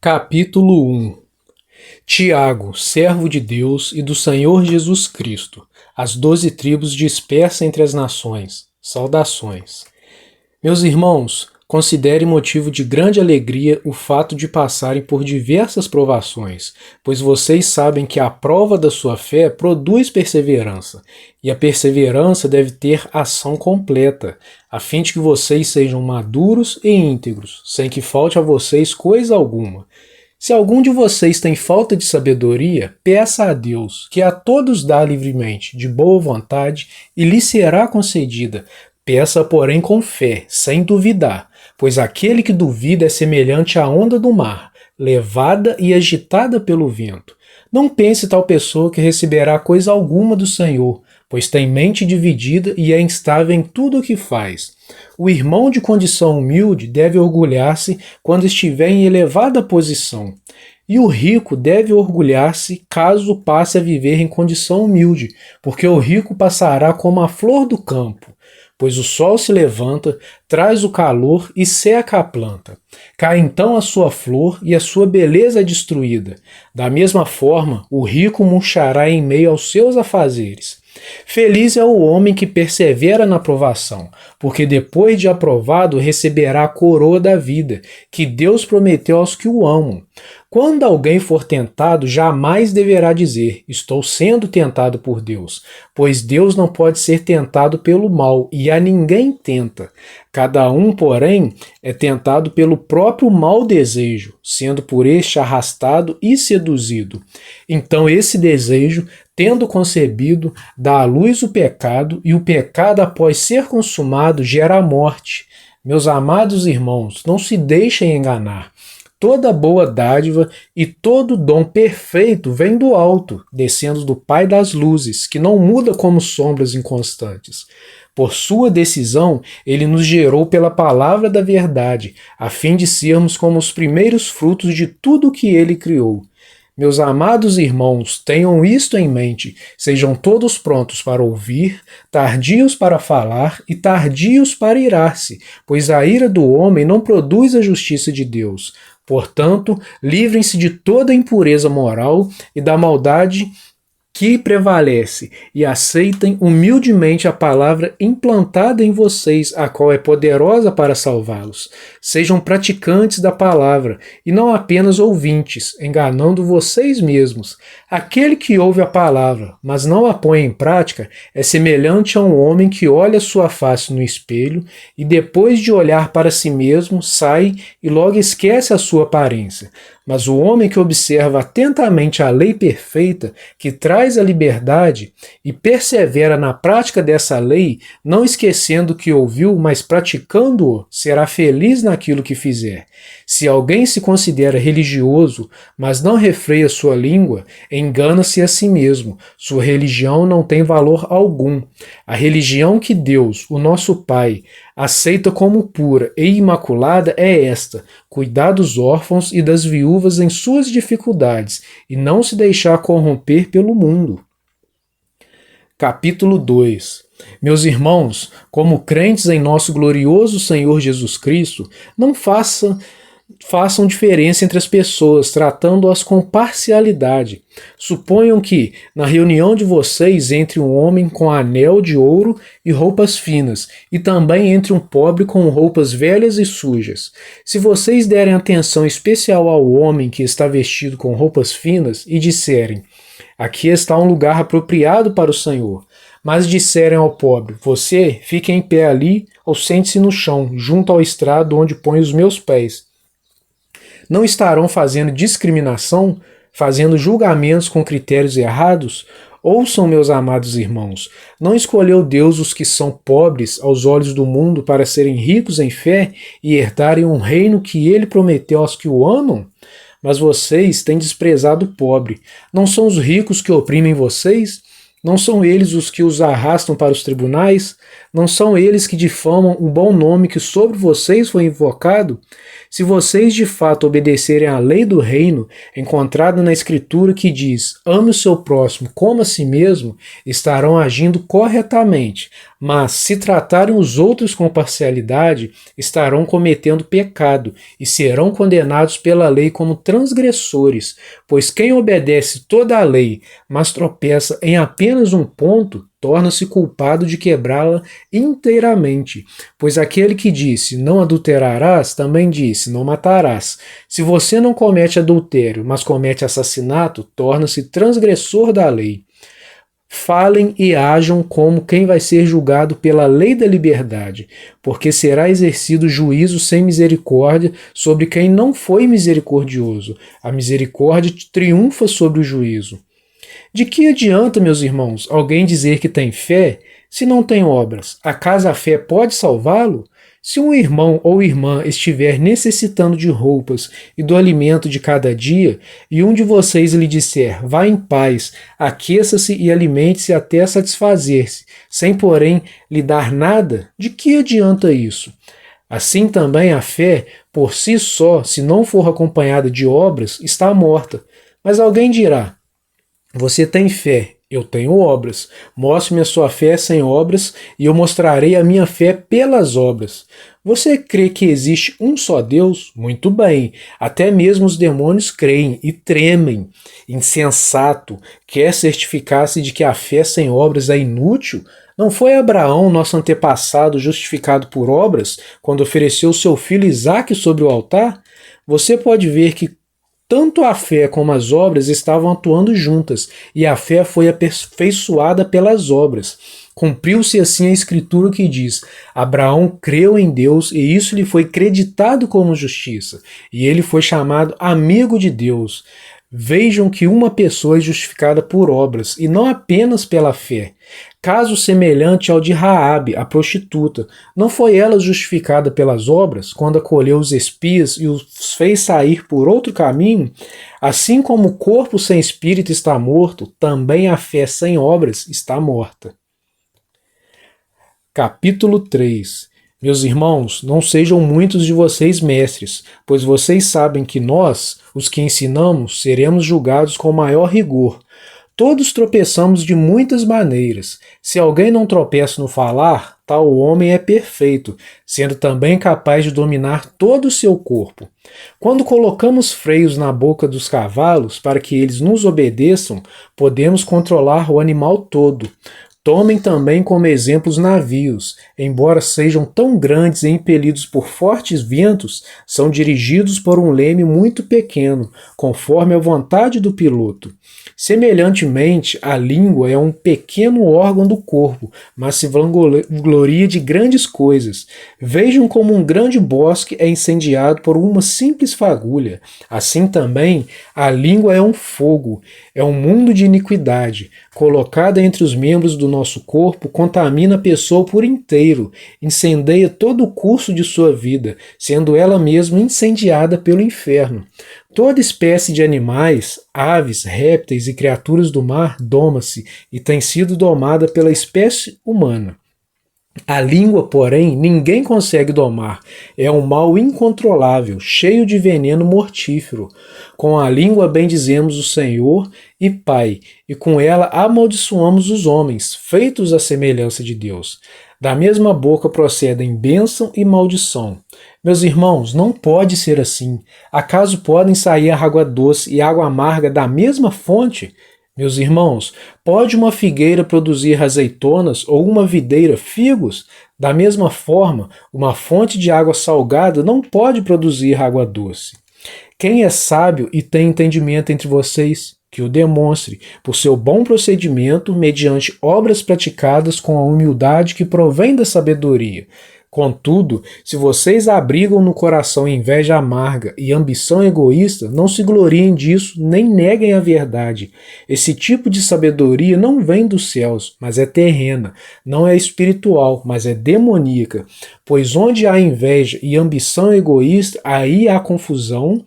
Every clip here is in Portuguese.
Capítulo 1. Tiago, servo de Deus e do Senhor Jesus Cristo, as 12 tribos dispersas entre as nações. Saudações. Meus irmãos, considere motivo de grande alegria o fato de passarem por diversas provações, pois vocês sabem que a prova da sua fé produz perseverança, e a perseverança deve ter ação completa, a fim de que vocês sejam maduros e íntegros, sem que falte a vocês coisa alguma. Se algum de vocês tem falta de sabedoria, peça a Deus, que a todos dá livremente, de boa vontade, e lhe será concedida. Peça, porém, com fé, sem duvidar, pois aquele que duvida é semelhante à onda do mar, levada e agitada pelo vento. Não pense tal pessoa que receberá coisa alguma do Senhor, pois tem mente dividida e é instável em tudo o que faz. O irmão de condição humilde deve orgulhar-se quando estiver em elevada posição, e o rico deve orgulhar-se caso passe a viver em condição humilde, porque o rico passará como a flor do campo. Pois o sol se levanta, traz o calor e seca a planta. Cai então a sua flor e a sua beleza é destruída. Da mesma forma, o rico murchará em meio aos seus afazeres. Feliz é o homem que persevera na provação, porque depois de aprovado receberá a coroa da vida, que Deus prometeu aos que o amam. Quando alguém for tentado, jamais deverá dizer, estou sendo tentado por Deus, pois Deus não pode ser tentado pelo mal, e a ninguém tenta. Cada um, porém, é tentado pelo próprio mau desejo, sendo por este arrastado e seduzido. Então esse desejo, tendo concebido, dá à luz o pecado, e o pecado, após ser consumado, gera a morte. Meus amados irmãos, não se deixem enganar. Toda boa dádiva e todo dom perfeito vem do alto, descendo do Pai das luzes, que não muda como sombras inconstantes. Por sua decisão, ele nos gerou pela palavra da verdade, a fim de sermos como os primeiros frutos de tudo o que ele criou. Meus amados irmãos, tenham isto em mente, sejam todos prontos para ouvir, tardios para falar e tardios para irar-se, pois a ira do homem não produz a justiça de Deus. Portanto, livrem-se de toda impureza moral e da maldade que prevalece, e aceitem humildemente a palavra implantada em vocês, a qual é poderosa para salvá-los. Sejam praticantes da palavra, e não apenas ouvintes, enganando vocês mesmos. Aquele que ouve a palavra, mas não a põe em prática, é semelhante a um homem que olha sua face no espelho, e depois de olhar para si mesmo, sai e logo esquece a sua aparência. Mas o homem que observa atentamente a lei perfeita, que traz a liberdade, e persevera na prática dessa lei, não esquecendo o que ouviu, mas praticando-o, será feliz naquilo que fizer. Se alguém se considera religioso, mas não refreia sua língua, engana-se a si mesmo. Sua religião não tem valor algum. A religião que Deus, o nosso Pai, aceita como pura e imaculada é esta: cuidar dos órfãos e das viúvas em suas dificuldades, e não se deixar corromper pelo mundo. Capítulo 2. Meus irmãos, como crentes em nosso glorioso Senhor Jesus Cristo, não façam diferença entre as pessoas, tratando-as com parcialidade. Suponham que, na reunião de vocês, entre um homem com anel de ouro e roupas finas, e também entre um pobre com roupas velhas e sujas. Se vocês derem atenção especial ao homem que está vestido com roupas finas e disserem, aqui está um lugar apropriado para o Senhor, mas disserem ao pobre, você fique em pé ali ou sente-se no chão, junto ao estrado onde põe os meus pés. Não estarão fazendo discriminação, fazendo julgamentos com critérios errados? Ouçam, meus amados irmãos, não escolheu Deus os que são pobres aos olhos do mundo para serem ricos em fé e herdarem um reino que ele prometeu aos que o amam? Mas vocês têm desprezado o pobre. Não são os ricos que oprimem vocês? Não são eles os que os arrastam para os tribunais? Não são eles que difamam o bom nome que sobre vocês foi invocado? Se vocês de fato obedecerem à lei do reino, encontrada na Escritura que diz, ame o seu próximo como a si mesmo, estarão agindo corretamente. Mas, se tratarem os outros com parcialidade, estarão cometendo pecado e serão condenados pela lei como transgressores, pois quem obedece toda a lei, mas tropeça em apenas um ponto, torna-se culpado de quebrá-la inteiramente. Pois aquele que disse, não adulterarás, também disse, não matarás. Se você não comete adultério, mas comete assassinato, torna-se transgressor da lei. Falem e ajam como quem vai ser julgado pela lei da liberdade, porque será exercido juízo sem misericórdia sobre quem não foi misericordioso. A misericórdia triunfa sobre o juízo. De que adianta, meus irmãos, alguém dizer que tem fé se não tem obras? Acaso a fé pode salvá-lo? Se um irmão ou irmã estiver necessitando de roupas e do alimento de cada dia, e um de vocês lhe disser, vá em paz, aqueça-se e alimente-se até satisfazer-se, sem porém lhe dar nada, de que adianta isso? Assim também a fé, por si só, se não for acompanhada de obras, está morta. Mas alguém dirá, você tem fé, eu tenho obras. Mostre-me a sua fé sem obras, e eu mostrarei a minha fé pelas obras. Você crê que existe um só Deus? Muito bem. Até mesmo os demônios creem e tremem. Insensato, quer certificar-se de que a fé sem obras é inútil? Não foi Abraão, nosso antepassado, justificado por obras, quando ofereceu seu filho Isaque sobre o altar? Você pode ver que tanto a fé como as obras estavam atuando juntas, e a fé foi aperfeiçoada pelas obras. Cumpriu-se assim a escritura que diz, Abraão creu em Deus e isso lhe foi creditado como justiça, e ele foi chamado amigo de Deus. Vejam que uma pessoa é justificada por obras, e não apenas pela fé. Caso semelhante ao de Raabe, a prostituta. Não foi ela justificada pelas obras, quando acolheu os espias e os fez sair por outro caminho? Assim como o corpo sem espírito está morto, também a fé sem obras está morta. Capítulo 3. Meus irmãos, não sejam muitos de vocês mestres, pois vocês sabem que nós, os que ensinamos, seremos julgados com maior rigor. Todos tropeçamos de muitas maneiras. Se alguém não tropeça no falar, tal homem é perfeito, sendo também capaz de dominar todo o seu corpo. Quando colocamos freios na boca dos cavalos para que eles nos obedeçam, podemos controlar o animal todo. Tomem também como exemplo os navios. Embora sejam tão grandes e impelidos por fortes ventos, são dirigidos por um leme muito pequeno, conforme a vontade do piloto. Semelhantemente, a língua é um pequeno órgão do corpo, mas se vangloria de grandes coisas. Vejam como um grande bosque é incendiado por uma simples fagulha. Assim também, a língua é um fogo, é um mundo de iniquidade. Colocada entre os membros do nosso corpo, contamina a pessoa por inteiro, incendeia todo o curso de sua vida, sendo ela mesma incendiada pelo inferno. Toda espécie de animais, aves, répteis e criaturas do mar doma-se e tem sido domada pela espécie humana. A língua, porém, ninguém consegue domar. É um mal incontrolável, cheio de veneno mortífero. Com a língua bendizemos o Senhor e Pai, e com ela amaldiçoamos os homens, feitos à semelhança de Deus. Da mesma boca procedem bênção e maldição. Meus irmãos, não pode ser assim. Acaso podem sair água doce e água amarga da mesma fonte? Meus irmãos, pode uma figueira produzir azeitonas ou uma videira figos? Da mesma forma, uma fonte de água salgada não pode produzir água doce. Quem é sábio e tem entendimento entre vocês, que o demonstre, por seu bom procedimento, mediante obras praticadas com a humildade que provém da sabedoria. Contudo, se vocês abrigam no coração inveja amarga e ambição egoísta, não se gloriem disso, nem neguem a verdade. Esse tipo de sabedoria não vem dos céus, mas é terrena, não é espiritual, mas é demoníaca. Pois onde há inveja e ambição egoísta, aí há confusão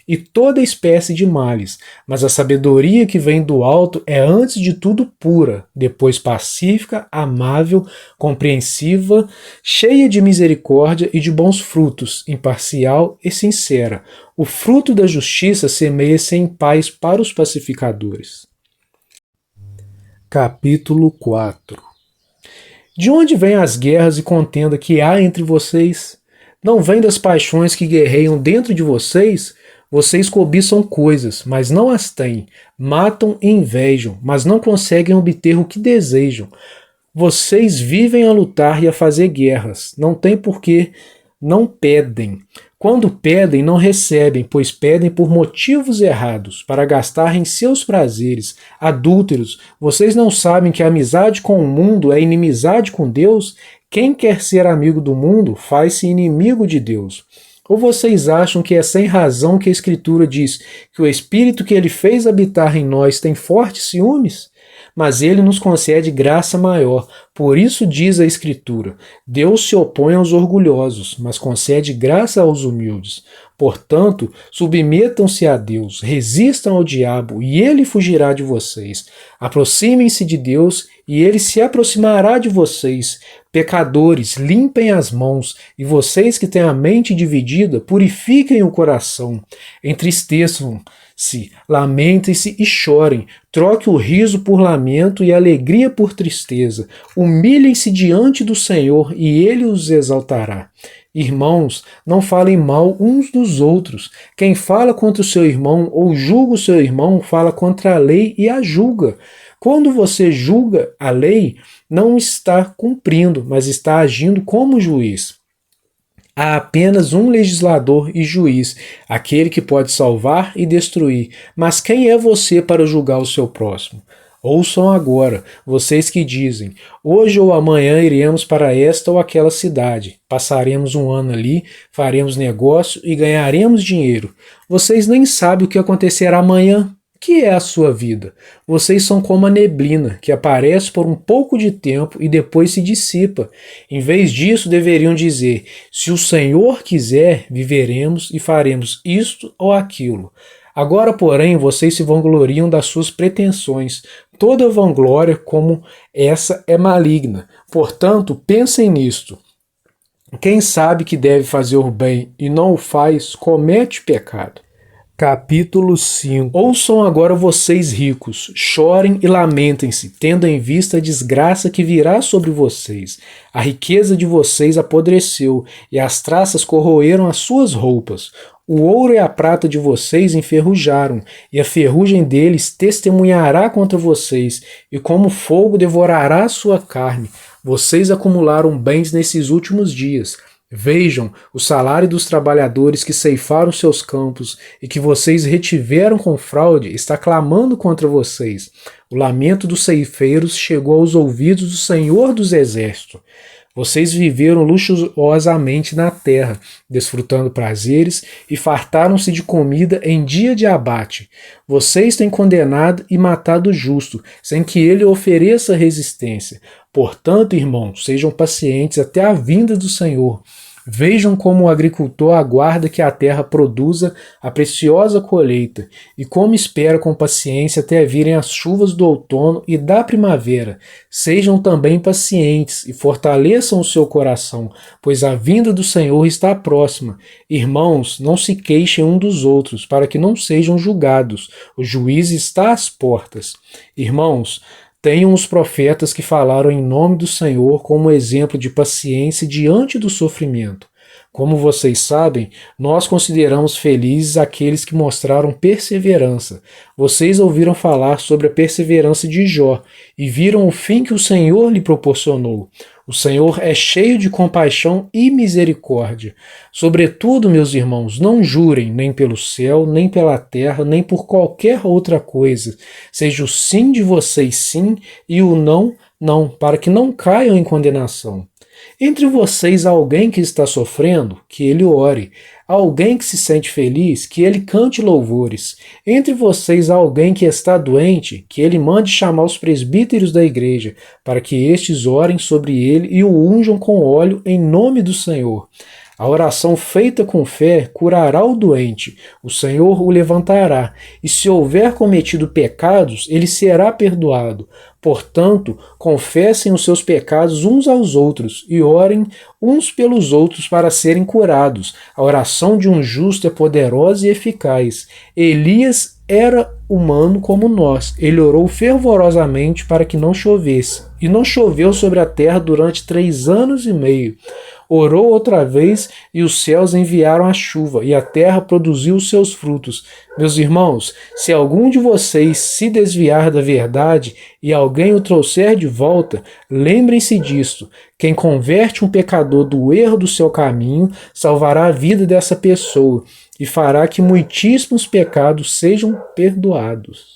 e toda espécie de males, mas a sabedoria que vem do alto é antes de tudo pura, depois pacífica, amável, compreensiva, cheia de misericórdia e de bons frutos, imparcial e sincera. O fruto da justiça semeia-se em paz para os pacificadores. Capítulo 4. De onde vêm as guerras e contenda que há entre vocês? Não vêm das paixões que guerreiam dentro de vocês? Vocês cobiçam coisas, mas não as têm. Matam e invejam, mas não conseguem obter o que desejam. Vocês vivem a lutar e a fazer guerras. Não tem porquê, não pedem. Quando pedem, não recebem, pois pedem por motivos errados, para gastar em seus prazeres. Adúlteros, vocês não sabem que a amizade com o mundo é inimizade com Deus? Quem quer ser amigo do mundo faz-se inimigo de Deus. Ou vocês acham que é sem razão que a Escritura diz que o Espírito que ele fez habitar em nós tem fortes ciúmes? Mas ele nos concede graça maior. Por isso diz a Escritura: Deus se opõe aos orgulhosos, mas concede graça aos humildes. Portanto, submetam-se a Deus, resistam ao diabo, e ele fugirá de vocês. Aproximem-se de Deus, e ele se aproximará de vocês. Pecadores, limpem as mãos, e vocês que têm a mente dividida, purifiquem o coração. Entristeçam-se, lamentem-se e chorem. Troque o riso por lamento e a alegria por tristeza. Humilhem-se diante do Senhor e ele os exaltará. Irmãos, não falem mal uns dos outros. Quem fala contra o seu irmão ou julga o seu irmão, fala contra a lei e a julga. Quando você julga a lei, não está cumprindo, mas está agindo como juiz. Há apenas um legislador e juiz, aquele que pode salvar e destruir. Mas quem é você para julgar o seu próximo? Ouçam agora, vocês que dizem: hoje ou amanhã iremos para esta ou aquela cidade, passaremos um ano ali, faremos negócio e ganharemos dinheiro. Vocês nem sabem o que acontecerá amanhã. Que é a sua vida? Vocês são como a neblina, que aparece por um pouco de tempo e depois se dissipa. Em vez disso, deveriam dizer: se o Senhor quiser, viveremos e faremos isto ou aquilo. Agora, porém, vocês se vangloriam das suas pretensões. Toda vanglória como essa é maligna. Portanto, pensem nisto. Quem sabe que deve fazer o bem e não o faz, comete pecado. Capítulo 5. Ouçam agora vocês ricos, chorem e lamentem-se, tendo em vista a desgraça que virá sobre vocês. A riqueza de vocês apodreceu, e as traças corroeram as suas roupas. O ouro e a prata de vocês enferrujaram, e a ferrugem deles testemunhará contra vocês, e como fogo devorará a sua carne. Vocês acumularam bens nesses últimos dias. Vejam o salário dos trabalhadores que ceifaram seus campos e que vocês retiveram com fraude está clamando contra vocês. O lamento dos ceifeiros chegou aos ouvidos do Senhor dos Exércitos. Vocês viveram luxuosamente na terra, desfrutando prazeres e fartaram-se de comida em dia de abate. Vocês têm condenado e matado o justo, sem que ele ofereça resistência. Portanto, irmãos, sejam pacientes até a vinda do Senhor. Vejam como o agricultor aguarda que a terra produza a preciosa colheita, e como espera com paciência até virem as chuvas do outono e da primavera. Sejam também pacientes e fortaleçam o seu coração, pois a vinda do Senhor está próxima. Irmãos, não se queixem um dos outros, para que não sejam julgados. O juiz está às portas. Irmãos, tenham os profetas que falaram em nome do Senhor como exemplo de paciência diante do sofrimento. Como vocês sabem, nós consideramos felizes aqueles que mostraram perseverança. Vocês ouviram falar sobre a perseverança de Jó e viram o fim que o Senhor lhe proporcionou. O Senhor é cheio de compaixão e misericórdia. Sobretudo, meus irmãos, não jurem nem pelo céu, nem pela terra, nem por qualquer outra coisa. Seja o sim de vocês sim e o não, não, para que não caiam em condenação. Entre vocês há alguém que está sofrendo, que ele ore. Há alguém que se sente feliz, que ele cante louvores. Entre vocês há alguém que está doente, que ele mande chamar os presbíteros da igreja, para que estes orem sobre ele e o unjam com óleo em nome do Senhor. A oração feita com fé curará o doente, o Senhor o levantará, e se houver cometido pecados, ele será perdoado. Portanto, confessem os seus pecados uns aos outros e orem uns pelos outros para serem curados. A oração de um justo é poderosa e eficaz. Elias era humano como nós. Ele orou fervorosamente para que não chovesse. E não choveu sobre a terra durante 3 anos e meio. Orou outra vez e os céus enviaram a chuva e a terra produziu os seus frutos. Meus irmãos, se algum de vocês se desviar da verdade e alguém o trouxer de volta, lembrem-se disto. Quem converte um pecador do erro do seu caminho, salvará a vida dessa pessoa e fará que muitíssimos pecados sejam perdoados.